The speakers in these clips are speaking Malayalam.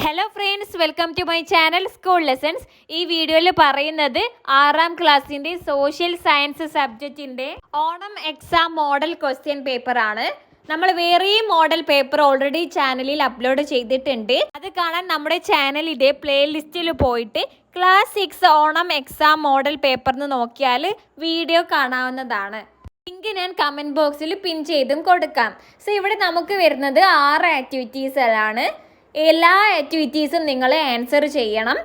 Hello friends, welcome to my channel school lessons. ഈ വീഡിയോയിൽ പറയുന്നത് 6ാം ക്ലാസ്സിൻ്റെ സോഷ്യൽ സയൻസ് സബ്ജക്റ്റിൻ്റെ ഓണം എക്സാം മോഡൽ ക്വസ്റ്റ്യൻ പേപ്പറാണ്. നമ്മൾ വേറെയും മോഡൽ പേപ്പർ ഓൾറെഡി ചാനലിൽ അപ്ലോഡ് ചെയ്തിട്ടുണ്ട്. അത് കാണാൻ നമ്മുടെ ചാനലിൻ്റെ പ്ലേലിസ്റ്റിൽ പോയിട്ട് class 6 Onam exam model paper എന്ന് നോക്കിയാൽ വീഡിയോ കാണാവുന്നതാണ്. ലിങ്ക് ഞാൻ കമൻറ്റ് ബോക്സിൽ പിൻ ചെയ്തും കൊടുക്കാം. സോ ഇവിടെ നമുക്ക് വരുന്നത് 6 ആക്ടിവിറ്റീസിലാണ്. എല്ലാ ആക്ടിവിറ്റീസും നിങ്ങൾ ആൻസർ ചെയ്യണം.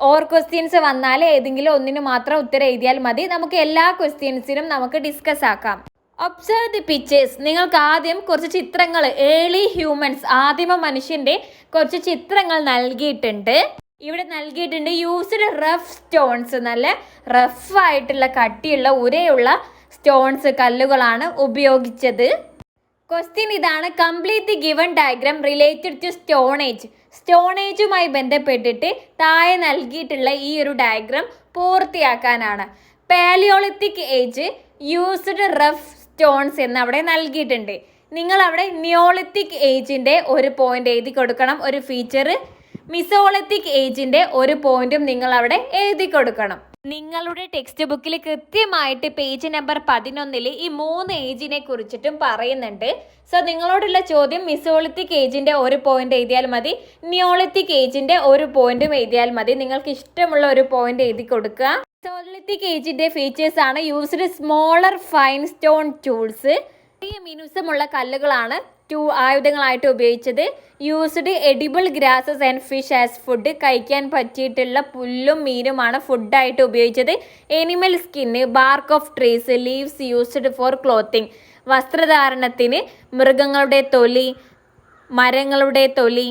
ഓർ ക്വസ്റ്റ്യൻസ് വന്നാൽ ഏതെങ്കിലും ഒന്നിന് മാത്രം ഉത്തരം എഴുതിയാൽ മതി. നമുക്ക് എല്ലാ ക്വസ്റ്റ്യൻസിനും നമുക്ക് ഡിസ്കസ് ആക്കാം. Observe the pictures. നിങ്ങൾക്ക് ആദ്യം കുറച്ച് ചിത്രങ്ങൾ, ഏർലി ഹ്യൂമൻസ്, ആദിമ മനുഷ്യൻ്റെ കുറച്ച് ചിത്രങ്ങൾ നൽകിയിട്ടുണ്ട്. ഇവിടെ നൽകിയിട്ടുണ്ട് യൂസ്ഡ് റഫ് സ്റ്റോൺസ്. നല്ല റഫായിട്ടുള്ള കട്ടിയുള്ള ഉരയുള്ള സ്റ്റോൺസ്, കല്ലുകളാണ് ഉപയോഗിച്ചത്. ക്വസ്റ്റ്യൻ ഇതാണ്: complete the given diagram related to stone age. Stone ഏജുമായി ബന്ധപ്പെട്ടിട്ട് താഴെ നൽകിയിട്ടുള്ള ഈ ഒരു ഡയഗ്രാം പൂർത്തിയാക്കാനാണ്. Paleolithic age used rough stones എന്ന് അവിടെ നൽകിയിട്ടുണ്ട്. നിങ്ങൾ അവിടെ നിയോളിത്തിക് ഏജിൻ്റെ ഒരു പോയിന്റ് എഴുതി കൊടുക്കണം, ഒരു ഫീച്ചർ. മിസോളിത്തിക് ഏജിൻ്റെ ഒരു പോയിന്റും നിങ്ങൾ അവിടെ എഴുതി കൊടുക്കണം. നിങ്ങളുടെ ടെക്സ്റ്റ് ബുക്കിൽ കൃത്യമായിട്ട് പേജ് നമ്പർ 11 ഈ 3 ഏജിനെ കുറിച്ചിട്ടും പറയുന്നുണ്ട്. സോ നിങ്ങളോടുള്ള ചോദ്യം: മിസോളിത്തിക് ഏജിൻ്റെ ഒരു പോയിന്റ് എഴുതിയാൽ മതി, നിയോളിത്തിക് ഏജിൻ്റെ ഒരു പോയിന്റും എഴുതിയാൽ മതി. നിങ്ങൾക്ക് ഇഷ്ടമുള്ള ഒരു പോയിന്റ് എഴുതി കൊടുക്കുക. മിസോളിത്തിക് ഏജിൻ്റെ ഫീച്ചേഴ്സ് ആണ്: used smaller fine stone tools. ചെറിയ മിനുസമുള്ള കല്ലുകളാണ് ആയുധങ്ങളായിട്ട് ഉപയോഗിച്ചത്. Used edible grasses and fish as food. കഴിക്കാൻ പറ്റിയിട്ടുള്ള പുല്ലും മീനുമാണ് ഫുഡായിട്ട് ഉപയോഗിച്ചത്. Animal skin, bark of trees, leaves used for clothing. വസ്ത്രധാരണത്തിന് മൃഗങ്ങളുടെ തൊലി, മരങ്ങളുടെ തൊലി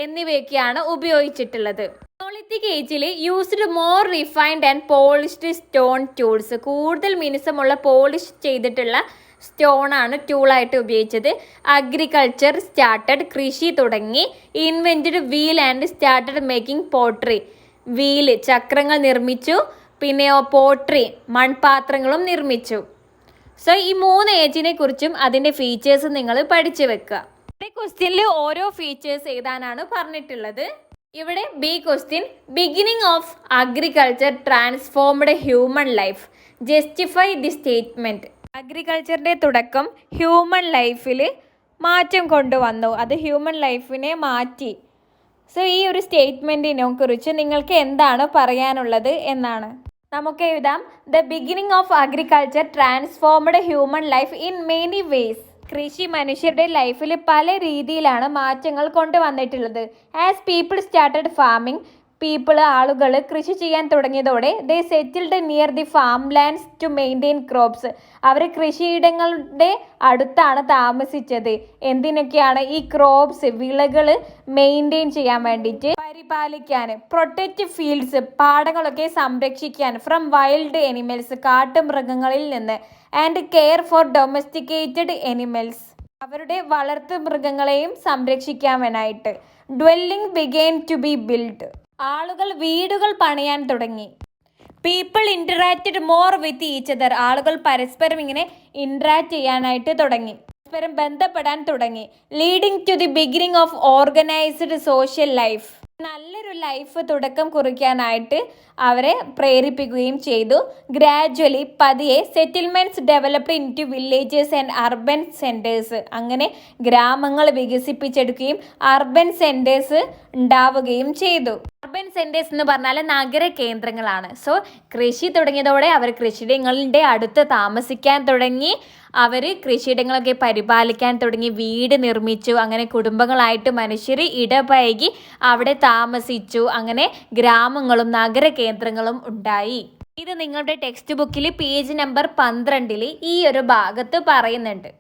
എന്നിവയൊക്കെയാണ് ഉപയോഗിച്ചിട്ടുള്ളത്. നിയോളിത്തിക് ഏജിൽ used more refined and polished stone tools. കൂടുതൽ മിനുസമുള്ള പോളിഷ് ചെയ്തിട്ടുള്ള സ്റ്റോണാണ് ടൂളായിട്ട് ഉപയോഗിച്ചത്. Agriculture started. കൃഷി തുടങ്ങി. Invented wheel and started making pottery. Wheel, ചക്രങ്ങൾ നിർമ്മിച്ചു. പിന്നെ പോട്രി, മൺപാത്രങ്ങളും നിർമ്മിച്ചു. സോ ഈ 3 ഏജിനെ കുറിച്ചും അതിൻ്റെ ഫീച്ചേഴ്സ് നിങ്ങൾ പഠിച്ചു വെക്കുക. ഇവിടെ ക്വസ്റ്റ്യനിൽ ഓരോ ഫീച്ചേഴ്സ് എഴുതാനാണ് പറഞ്ഞിട്ടുള്ളത്. ഇവിടെ B question: beginning of agriculture transformed human life. Justify the statement. അഗ്രികൾച്ചറിൻ്റെ തുടക്കം ഹ്യൂമൻ ലൈഫിൽ മാറ്റം കൊണ്ടുവന്നു, അത് ഹ്യൂമൻ ലൈഫിനെ മാറ്റി. സോ ഈ ഒരു സ്റ്റേറ്റ്മെൻറ്റിനെ കുറിച്ച് നിങ്ങൾക്ക് എന്താണ് പറയാനുള്ളത് എന്നാണ്. നമുക്ക് എഴുതാം: the beginning of agriculture transformed human life in many ways. കൃഷി മനുഷ്യരുടെ ലൈഫിൽ പല രീതിയിലാണ് മാറ്റങ്ങൾ കൊണ്ടുവന്നിട്ടുള്ളത്. As people started farming. ആളുകൾ കൃഷി ചെയ്യാൻ തുടങ്ങിയതോടെ they settled near the farm lands to maintain crops. അവർ കൃഷിയിടങ്ങളുടെ അടുത്താണ് താമസിച്ചത്. എന്തിനൊക്കെയാണ്? ഈ ക്രോപ്സ്, വിളകൾ മെയിൻറ്റെയിൻ ചെയ്യാൻ വേണ്ടിയിട്ട്, പരിപാലിക്കാൻ. പ്രൊട്ടക്റ്റ് ഫീൽഡ്സ്, പാടങ്ങളൊക്കെ സംരക്ഷിക്കാൻ. ഫ്രം വൈൽഡ് എനിമൽസ്, കാട്ടുമൃഗങ്ങളിൽ നിന്ന്. And care for domesticated animals, അവരുടെ വളർത്തു മൃഗങ്ങളെയും സംരക്ഷിക്കാനായിട്ട്. Dwelling began to be build. ആളുകൾ വീടുകൾ പണിയാൻ തുടങ്ങി. People interacted more with each other. ആളുകൾ പരസ്പരം ഇങ്ങനെ ഇൻറ്ററാക്ട് ചെയ്യാനായിട്ട് തുടങ്ങി, പരസ്പരം ബന്ധപ്പെടാൻ തുടങ്ങി. Leading to the beginning of organised social life. നല്ലൊരു ലൈഫ് തുടക്കം കുറിക്കാനായിട്ട് അവരെ പ്രേരിപ്പിക്കുകയും ചെയ്തു. ഗ്രാജ്വലി, പതിയെ, settlements developed into villages and urban centres. അങ്ങനെ ഗ്രാമങ്ങൾ വികസിപ്പിച്ചെടുക്കുകയും അർബൻ സെൻറ്റേഴ്സ് ഉണ്ടാവുകയും ചെയ്തു. അർബൻ സെൻറ്റേഴ്സ് എന്ന് പറഞ്ഞാൽ നഗര കേന്ദ്രങ്ങളാണ്. സോ കൃഷി തുടങ്ങിയതോടെ അവർ കൃഷിയിടങ്ങളുടെ അടുത്ത് താമസിക്കാൻ തുടങ്ങി. അവർ കൃഷിയിടങ്ങളൊക്കെ പരിപാലിക്കാൻ തുടങ്ങി, വീട് നിർമ്മിച്ചു. അങ്ങനെ കുടുംബങ്ങളായിട്ട് മനുഷ്യർ ഇടപഴകി അവിടെ താമസിച്ചു. അങ്ങനെ ഗ്രാമങ്ങളും നഗര കേന്ദ്രങ്ങളും ഉണ്ടായി. ഇത് നിങ്ങളുടെ ടെക്സ്റ്റ് ബുക്കിൽ പേജ് നമ്പർ 12 ഈ ഒരു ഭാഗത്ത് പറയുന്നുണ്ട്.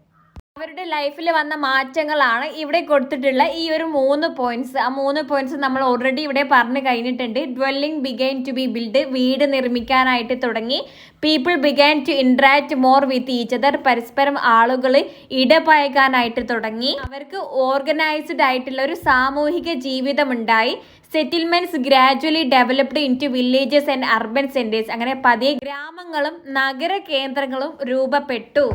അവരുടെ ലൈഫിൽ വന്ന മാറ്റങ്ങളാണ് ഇവിടെ കൊടുത്തിട്ടുള്ള ഈ ഒരു 3 പോയിന്റ്സ്. ആ 3 പോയിന്റ്സ് നമ്മൾ ഓൾറെഡി ഇവിടെ പറഞ്ഞു കഴിഞ്ഞിട്ടുണ്ട്. Dwelling begin to be build. വീട് നിർമ്മിക്കാനായിട്ട് തുടങ്ങി. People begin to interact more with each other. പരസ്പരം ആളുകൾ ഇടപഴകാനായിട്ട് തുടങ്ങി. അവർക്ക് ഓർഗനൈസ്ഡ് ആയിട്ടുള്ള ഒരു സാമൂഹിക ജീവിതമുണ്ടായി. Settlements gradually developed into villages and urban centres. അങ്ങനെ പതിയെ ഗ്രാമങ്ങളും നഗര കേന്ദ്രങ്ങളും രൂപപ്പെട്ടു.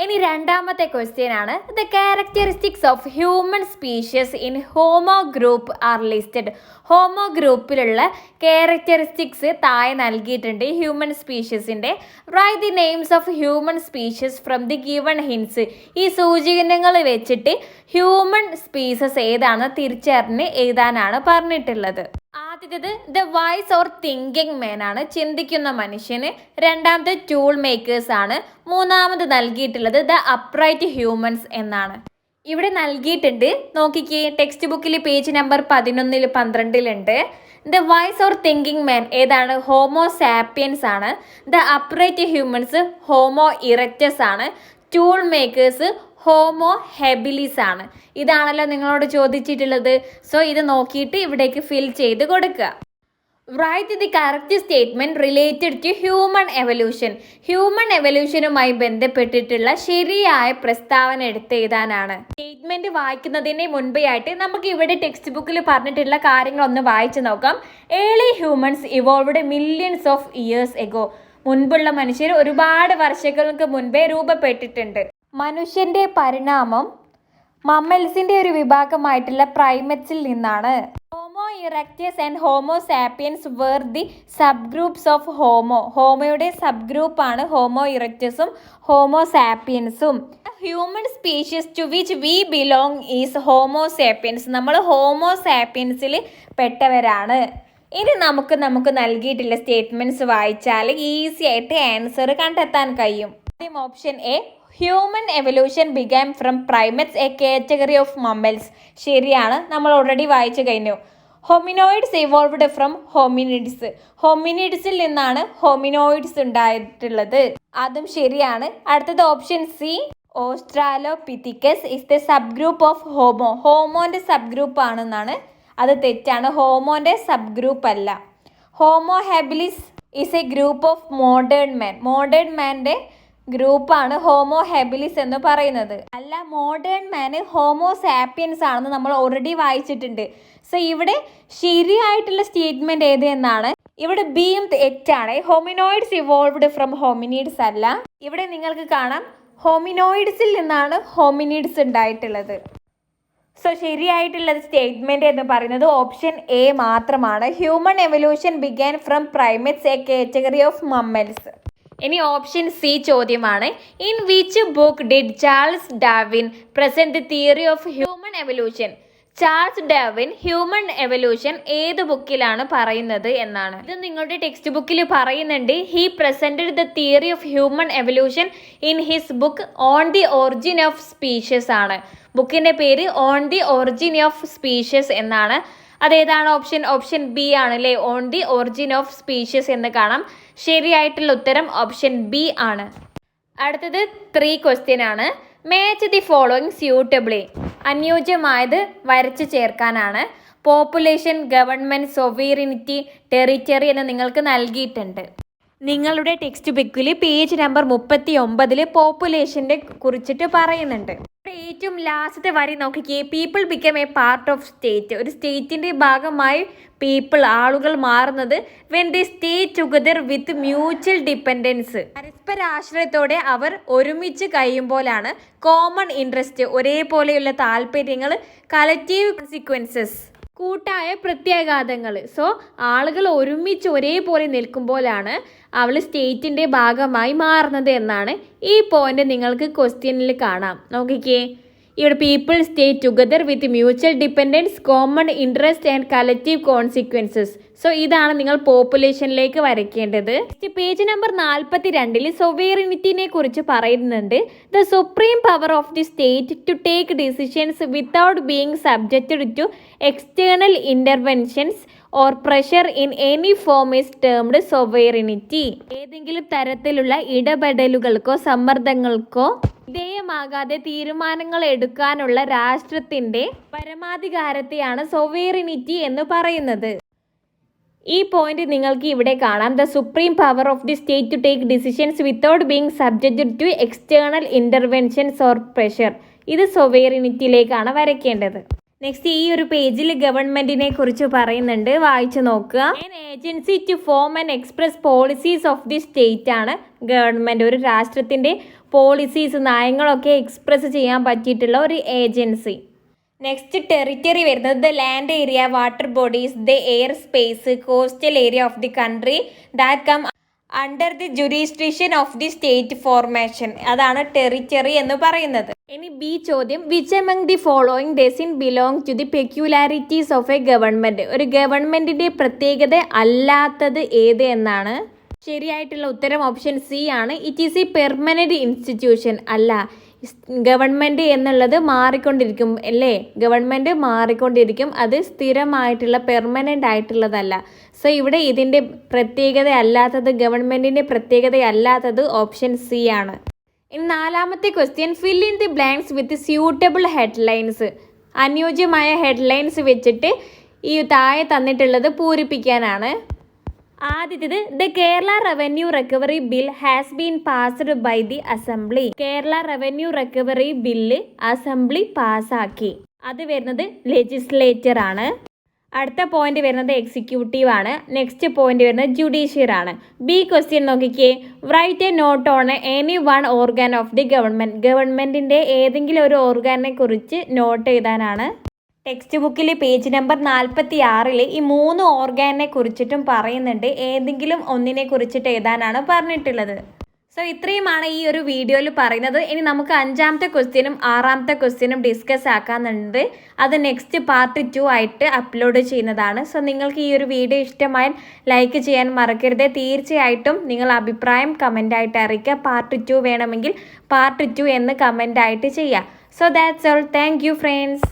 ഇനി രണ്ടാമത്തെ ക്വസ്റ്റ്യൻ ആണ് the characteristics of human species in Homo group are listed. Homo ഗ്രൂപ്പിലുള്ള ക്യാരക്ടറിസ്റ്റിക്സ് താഴെ നൽകിയിട്ടുണ്ട് ഹ്യൂമൻ സ്പീഷ്യസിൻ്റെ. Write the names of human species from the given hints. ഈ സൂചകങ്ങൾ വെച്ചിട്ട് ഹ്യൂമൻ സ്പീസസ് ഏതാണെന്ന് തിരിച്ചറിഞ്ഞ് എഴുതാനാണ് പറഞ്ഞിട്ടുള്ളത്. ആദ്യത്തേത് the wise or thinking man ആണ്, ചിന്തിക്കുന്ന മനുഷ്യന്. രണ്ടാമത് ടൂൾ മേക്കേഴ്സ് ആണ്. മൂന്നാമത് നൽകിയിട്ടുള്ളത് ദ അപ്രൈറ്റ് ഹ്യൂമൻസ് എന്നാണ്. ഇവിടെ നൽകിയിട്ടുണ്ട്, നോക്കിക്കേ, ടെക്സ്റ്റ് ബുക്കിൽ page number 11 12 the wise or thinking man ഏതാണ്? ഹോമോ സാപ്പിയൻസ് ആണ്. The upright humans Homo erectus ആണ്. ടൂൾ മേക്കേഴ്സ് ഹോമോ ഹെബിലിസ് ആണ്. ഇതാണല്ലോ നിങ്ങളോട് ചോദിച്ചിട്ടുള്ളത്. സോ ഇത് നോക്കിയിട്ട് ഇവിടേക്ക് ഫിൽ ചെയ്ത് കൊടുക്കുക. Write the correct statement related to human evolution. Human എവല്യൂഷനുമായി ബന്ധപ്പെട്ടിട്ടുള്ള ശരിയായ പ്രസ്താവന എടുത്ത് എഴുതാനാണ്. സ്റ്റേറ്റ്മെന്റ് വായിക്കുന്നതിന് മുൻപേയായിട്ട് നമുക്ക് ഇവിടെ ടെക്സ്റ്റ് ബുക്കിൽ പറഞ്ഞിട്ടുള്ള കാര്യങ്ങളൊന്ന് വായിച്ചു നോക്കാം. Early humans evolved millions of years ago. മുൻപുള്ള മനുഷ്യർ ഒരുപാട് വർഷങ്ങൾക്ക് മുൻപേ രൂപപ്പെട്ടിട്ടുണ്ട്. മനുഷ്യന്റെ പരിണാമം മമ്മൽസിന്റെ ഒരു വിഭാഗമായിട്ടുള്ള പ്രൈമറ്റ്സിൽ നിന്നാണ്. Homo erectus and Homo sapiens were the sub groups of Homo. ഹോമോയുടെ സബ് ഗ്രൂപ്പാണ് ഹോമോ ഇറക്റ്റസും ഹോമോ സാപ്പിയൻസും. Human species to which we belong is Homo sapiens. നമ്മൾ ഹോമോ സാപ്പിയൻസിൽ പെട്ടവരാണ്. ഇനി നമുക്ക് നൽകിയിട്ടുള്ള സ്റ്റേറ്റ്മെന്റ്സ് വായിച്ചാൽ ഈസി ആയിട്ട് ആൻസർ കണ്ടെത്താൻ കഴിയും. ആദ്യം option A, human evolution began from primates a category of mammals. ശരിയാണ്, നമ്മൾ ഓൾറെഡി വായിച്ചു കഴിഞ്ഞു. Hominoids evolved from hominids. ഹോമിനിഡ്സിൽ നിന്നാണ് ഹോമിനോയിഡ്സ് ഉണ്ടായിട്ടുള്ളത്. അതും ശരിയാണ്. അടുത്തത് option C, Australopithecus is the sub group of Homo. ഹോമോന്റെ സബ് ഗ്രൂപ്പ് ആണെന്നാണ്. അത് തെറ്റാണ്, ഹോമോന്റെ സബ് ഗ്രൂപ്പ് അല്ല. Homo habilis is a group of modern man. Modern മാൻ്റെ ഗ്രൂപ്പാണ് ഹോമോ ഹാബിലിസ് എന്ന് പറയുന്നത്. അല്ല, മോഡേൺ മാന് ഹോമോ സാപ്പിയൻസ് ആണെന്ന് നമ്മൾ ഓൾറെഡി വായിച്ചിട്ടുണ്ട്. സോ ഇവിടെ ശരിയായിട്ടുള്ള സ്റ്റേറ്റ്മെന്റ് ഏത് എന്നാണ്. ഇവിടെ ബിയും തെറ്റാണ്. ഹോമിനോയിഡ്സ് ഇവോൾവ്ഡ് ഫ്രം ഹോമിനിഡ്സ് അല്ല. ഇവിടെ നിങ്ങൾക്ക് കാണാം ഹോമിനോയിഡ്സിൽ നിന്നാണ് ഹോമിനിഡ്സ് ഉണ്ടായിട്ടുള്ളത്. സോ ശരിയായിട്ടുള്ള സ്റ്റേറ്റ്മെന്റ് എന്ന് പറയുന്നത് ഓപ്ഷൻ എ മാത്രമാണ്. Human evolution began from primates a category of mammals. ഇനി ഓപ്ഷൻ സി ചോദ്യമാണ്. In which book did Charles Darwin present the theory of human evolution. Charles Darwin human evolution ഏത് ബുക്കിലാണ് പറയുന്നത് എന്നാണ്. ഇത് നിങ്ങളുടെ ടെക്സ്റ്റ് ബുക്കിൽ പറയുന്നുണ്ട്. He presented the theory of human evolution in his book on the origin of species ആണ്. ബുക്കിന്റെ പേര് on the origin of species എന്നാണ്. അതേതാണ് ഓപ്ഷൻ ബി ആണ് അല്ലേ, on the origin of species എന്ന് കാണാം. ശരിയായിട്ടുള്ള ഉത്തരം ഓപ്ഷൻ ബി ആണ്. അടുത്തത് 3 ക്വസ്റ്റ്യൻ ആണ്. Match the following suitably. അനുയോജ്യമായത് വരച്ചു ചേർക്കാനാണ്. പോപ്പുലേഷൻ, ഗവൺമെന്റ്, സോവറിനിറ്റി, ടെറിറ്ററി എന്ന് നിങ്ങൾക്ക് നൽകിയിട്ടുണ്ട്. നിങ്ങളുടെ ടെക്സ്റ്റ് ബുക്കിൽ പേജ് നമ്പർ 39 പോപ്പുലേഷന്റെ കുറിച്ചിട്ട് പറയുന്നുണ്ട്. ഏറ്റവും ലാസ്റ്റത്തെ വരി നോക്കിക്കേ. People become A part of state. ഒരു സ്റ്റേറ്റിന്റെ ഭാഗമായി ആളുകൾ മാറുന്നത് when the stay together with mutual dependence. പരസ്പര ആശ്രയത്തോടെ അവർ ഒരുമിച്ച് കഴിയുമ്പോഴാണ്. കോമൺ ഇൻട്രസ്റ്റ്, ഒരേപോലെയുള്ള താല്പര്യങ്ങൾ, കളക്റ്റീവ് കോൺസിക്വൻസസ്, കൂട്ടായ പ്രത്യാഘാതങ്ങൾ. സോ ആളുകൾ ഒരുമിച്ച് ഒരേപോലെ നിൽക്കുമ്പോഴാണ് അവൾ സ്റ്റേറ്റിൻ്റെ ഭാഗമായി മാറുന്നത് എന്നാണ്. ഈ പോയിന്റ് നിങ്ങൾക്ക് ക്വസ്റ്റ്യനിൽ കാണാം. നോക്കിക്കേ, ഇവിടെ people stay together with mutual dependence, common interest and collective consequences. So ഇതാണ് നിങ്ങൾ പോപ്പുലേഷനിലേക്ക് വരയ്ക്കേണ്ടത്. പേജ് നമ്പർ 42 സൊവേറിനിറ്റിനെ കുറിച്ച് പറയുന്നുണ്ട്. The supreme power of the state to take decisions without being subjected to external interventions or pressure in any form is termed sovereignty. ഏതെങ്കിലും തരത്തിലുള്ള ഇടപെടലുകൾക്കോ സമ്മർദ്ദങ്ങൾക്കോ വിധേയമാകാതെ തീരുമാനങ്ങൾ എടുക്കാനുള്ള രാഷ്ട്രത്തിന്റെ പരമാധികാരത്തെയാണ് സൊവേറിനിറ്റി എന്ന് പറയുന്നത്. ഈ പോയിന്റ് നിങ്ങൾക്ക് ഇവിടെ കാണാം. The supreme power of the state to take decisions without being subjected to external interventions or pressure. ഇത് സൊവേറിനിറ്റിയിലേക്കാണ് വരയ്ക്കേണ്ടത്. നെക്സ്റ്റ് ഈ ഒരു പേജിൽ ഗവൺമെന്റിനെ കുറിച്ച് പറയുന്നുണ്ട്, വായിച്ചു നോക്കുക. Agency to form and express policies of the state ആണ് ഗവൺമെന്റ്. ഒരു രാഷ്ട്രത്തിന്റെ പോളിസീസ്, നയങ്ങളൊക്കെ എക്സ്പ്രസ് ചെയ്യാൻ പറ്റിയിട്ടുള്ള ഒരു ഏജൻസി. നെക്സ്റ്റ് ടെറിറ്ററി വരുന്നത് the land area, water bodies, the air space, coastal area of the country that come under the jurisdiction of the state formation. അതാണ് ടെറിറ്ററി എന്ന് പറയുന്നത്. ഇനി ബി ചോദ്യം, which among the following doesn't belong to the peculiarities of a government. ഒരു ഗവൺമെന്റിന്റെ പ്രത്യേകത അല്ലാത്തത് ഏത് എന്നാണ്. ശരിയായിട്ടുള്ള ഉത്തരം ഓപ്ഷൻ സി ആണ്. It is A permanent institution. അല്ല, ഗവൺമെന്റ് എന്നുള്ളത് മാറിക്കൊണ്ടിരിക്കും അല്ലേ, ഗവൺമെന്റ് മാറിക്കൊണ്ടിരിക്കും, അത് സ്ഥിരമായിട്ടുള്ള പെർമനന്റ് ആയിട്ടുള്ളതല്ല. സോ ഇവിടെ ഇതിൻ്റെ പ്രത്യേകത അല്ലാത്തത്, ഗവൺമെന്റിന്റെ പ്രത്യേകത അല്ലാത്തത് ഓപ്ഷൻ സി ആണ്. ഇനി നാലാമത്തെ question, fill in the blanks with suitable headlines. അനുയോജ്യമായ ഹെഡ്ലൈൻസ് വെച്ചിട്ട് ഈ താഴെ തന്നിട്ടുള്ളത് പൂരിപ്പിക്കാനാണ്. ആദ്യത്തേത്, the Kerala revenue recovery bill has been passed by the assembly. Kerala revenue recovery bill assembly പാസ്സാക്കി. അത് വരുന്നത് ലെജിസ്ലേച്ചർ ആണ്. അടുത്ത പോയിന്റ് വരുന്നത് എക്സിക്യൂട്ടീവ് ആണ്. നെക്സ്റ്റ് പോയിന്റ് വരുന്നത് ജുഡീഷ്യർ ആണ്. ബി ക്വസ്റ്റ്യൻ നോക്കിക്കേ, write a note on any one organ of the government. ഗവൺമെന്റിന്റെ ഏതെങ്കിലും ഒരു ഓർഗാനെ കുറിച്ച് നോട്ട് എഴുതാനാണ്. ടെക്സ്റ്റ് ബുക്കിൽ പേജ് നമ്പർ 46 ഈ 3 ഓർഗാനെ കുറിച്ചിട്ടും പറയുന്നുണ്ട്. ഏതെങ്കിലും ഒന്നിനെ കുറിച്ചിട്ട് എഴുതാനാണ് പറഞ്ഞിട്ടുള്ളത്. സോ ഇത്രയുമാണ് ഈ ഒരു വീഡിയോയിൽ പറയുന്നത്. ഇനി നമുക്ക് 5ാമത്തെ ക്വസ്റ്റ്യനും 6ാമത്തെ ക്വസ്റ്റ്യനും ഡിസ്കസ് ആക്കാനുണ്ട്. അത് നെക്സ്റ്റ് പാർട്ട് 2 ആയിട്ട് അപ്ലോഡ് ചെയ്യുന്നതാണ്. സോ നിങ്ങൾക്ക് ഈ ഒരു വീഡിയോ ഇഷ്ടമായാൽ ലൈക്ക് ചെയ്യാൻ മറക്കരുത്. തീർച്ചയായിട്ടും നിങ്ങൾ അഭിപ്രായം കമൻ്റായിട്ട് അറിയിക്കുക. പാർട്ട് 2 വേണമെങ്കിൽ പാർട്ട് 2 എന്ന് കമൻ്റായിട്ട് ചെയ്യുക. So that's all. Thank you friends.